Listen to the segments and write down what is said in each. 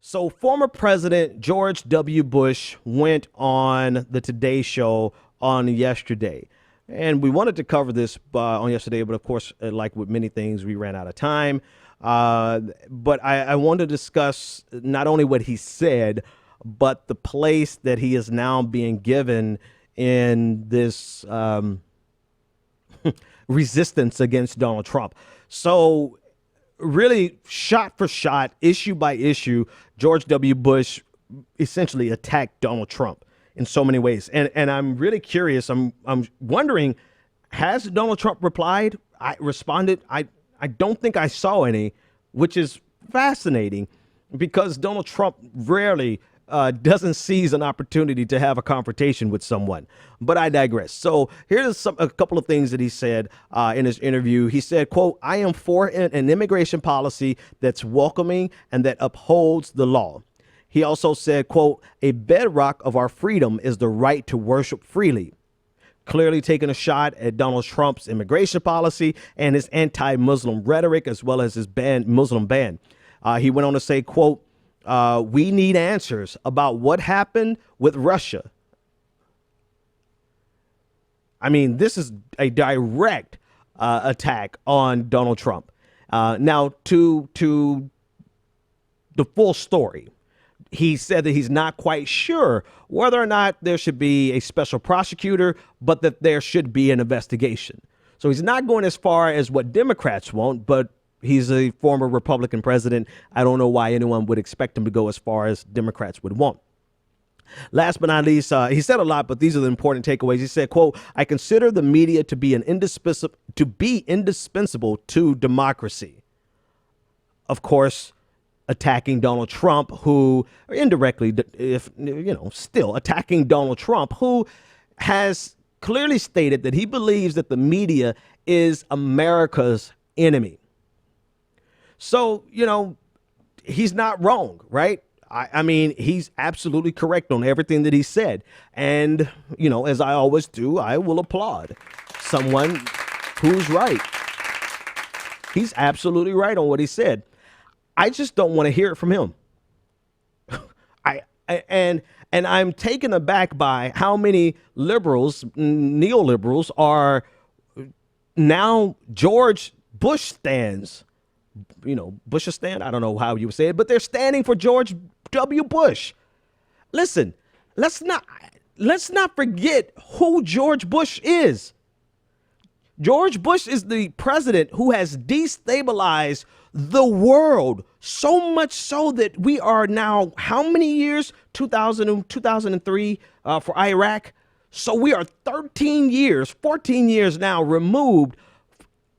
So former President George W. Bush went on the Today Show on yesterday. And we wanted to cover this on yesterday, but of course, like with many things, we ran out of time. But I want to discuss not only what he said, but the place that he is now being given in this resistance against Donald Trump. So really, shot for shot, issue by issue, George W. Bush essentially attacked Donald Trump in so many ways. And I'm really curious. I'm wondering, has Donald Trump replied? Responded? I don't think I saw any, which is fascinating because Donald Trump rarely doesn't seize an opportunity to have a confrontation with someone. But I digress. So here's a couple of things that he said in his interview. He said, quote, "I am for an immigration policy that's welcoming and that upholds the law." He also said, quote, "A bedrock of our freedom is the right to worship freely." Clearly taking a shot at Donald Trump's immigration policy and his anti-Muslim rhetoric, as well as his Muslim ban. He went on to say, quote, "We need answers about what happened with Russia." I mean, this is a direct attack on Donald Trump. Now, to the full story, he said that he's not quite sure whether or not there should be a special prosecutor, but that there should be an investigation. So he's not going as far as what Democrats want, but he's a former Republican president. I don't know why anyone would expect him to go as far as Democrats would want. Last but not least, he said a lot, but these are the important takeaways. He said, quote, "I consider the media to be indispensable to democracy." Of course, attacking Donald Trump, who indirectly, still attacking Donald Trump, who has clearly stated that he believes that the media is America's enemy. So, he's not wrong, right? I mean, he's absolutely correct on everything that he said. And, as I always do, I will applaud someone who's right. He's absolutely right on what he said. I just don't want to hear it from him. And I'm taken aback by how many liberals, neoliberals, are now George Bush stands. Bush stand. I don't know how you would say it, but they're standing for George W. Bush. Listen, let's not forget who George Bush is. George Bush is the president who has destabilized the world so much so that we are now, how many years? 2003 for Iraq. So we are 14 years now removed,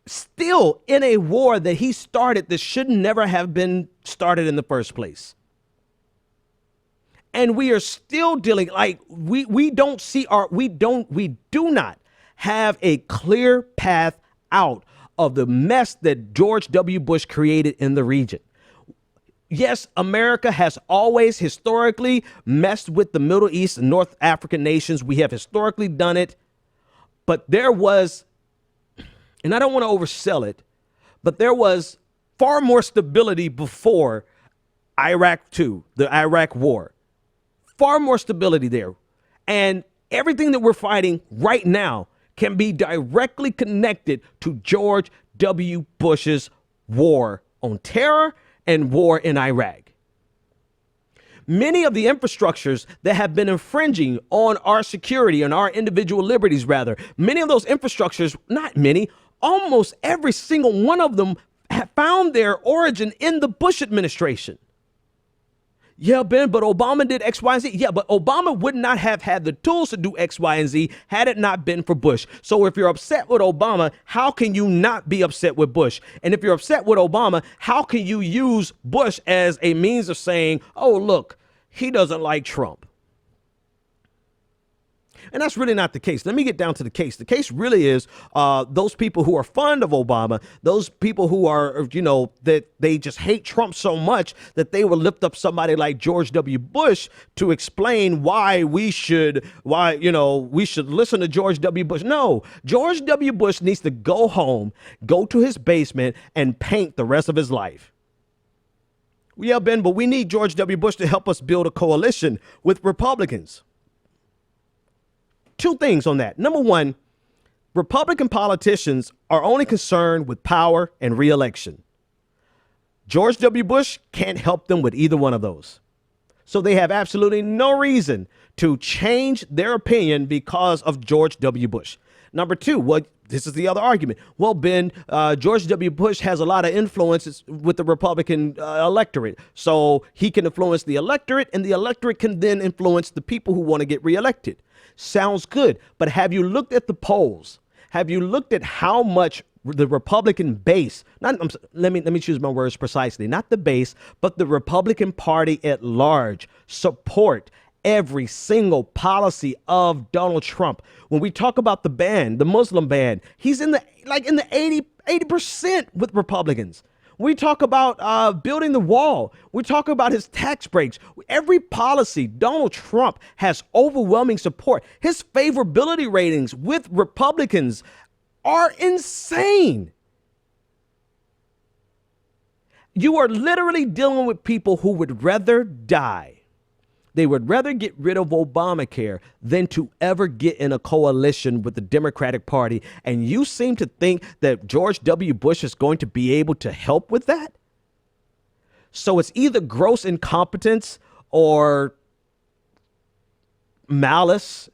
still in a war that he started that should never have been started in the first place. And we are still dealing, like, we do not have a clear path out of the mess that George W. Bush created in the region. Yes, America has always historically messed with the Middle East and North African nations. We have historically done it, but there was, and I don't want to oversell it, but there was far more stability before Iraq II, the Iraq War. Far more stability there. And everything that we're fighting right now can be directly connected to George W. Bush's war on terror and war in Iraq. Many of the infrastructures that have been infringing on our security and our individual liberties, rather, many of those infrastructures, not many, almost every single one of them have found their origin in the Bush administration. Yeah, Ben, but Obama did X, Y, and Z. Yeah, but Obama would not have had the tools to do X, Y, and Z had it not been for Bush. So if you're upset with Obama, how can you not be upset with Bush? And if you're upset with Obama, how can you use Bush as a means of saying, oh, look, he doesn't like Trump? And that's really not the case. Let me get down to the case. The case really is those people who are fond of Obama, those people who are, that they just hate Trump so much that they will lift up somebody like George W. Bush to explain why we should listen to George W. Bush. No, George W. Bush needs to go home, go to his basement and paint the rest of his life. Yeah, Ben, but we need George W. Bush to help us build a coalition with Republicans. Two things on that. Number one, Republican politicians are only concerned with power and reelection. George W. Bush can't help them with either one of those. So they have absolutely no reason to change their opinion because of George W. Bush. Number two, well, this is the other argument. Well, Ben, George W. Bush has a lot of influences with the Republican electorate. So he can influence the electorate, and the electorate can then influence the people who want to get reelected. Sounds good. But have you looked at the polls? Have you looked at how much the Republican base, let me choose my words precisely, not the base, but the Republican Party at large support every single policy of Donald Trump? When we talk about the ban, the Muslim ban, he's in the 80% with Republicans. We talk about building the wall. We talk about his tax breaks. Every policy, Donald Trump has overwhelming support. His favorability ratings with Republicans are insane. You are literally dealing with people who would rather die. They would rather get rid of Obamacare than to ever get in a coalition with the Democratic Party. And you seem to think that George W. Bush is going to be able to help with that? So it's either gross incompetence or malice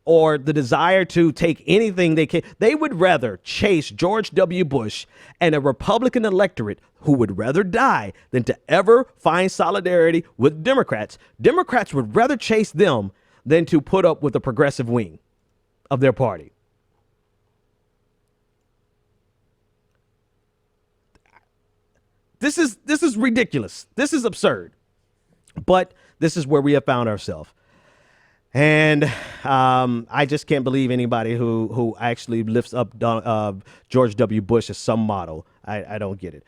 or the desire to take anything they can. They would rather chase George W. Bush and a Republican electorate who would rather die than to ever find solidarity with Democrats. Democrats would rather chase them than to put up with the progressive wing of their party. This is ridiculous. This is absurd. But this is where we have found ourselves. And I just can't believe anybody who actually lifts up George W. Bush as some model. I don't get it.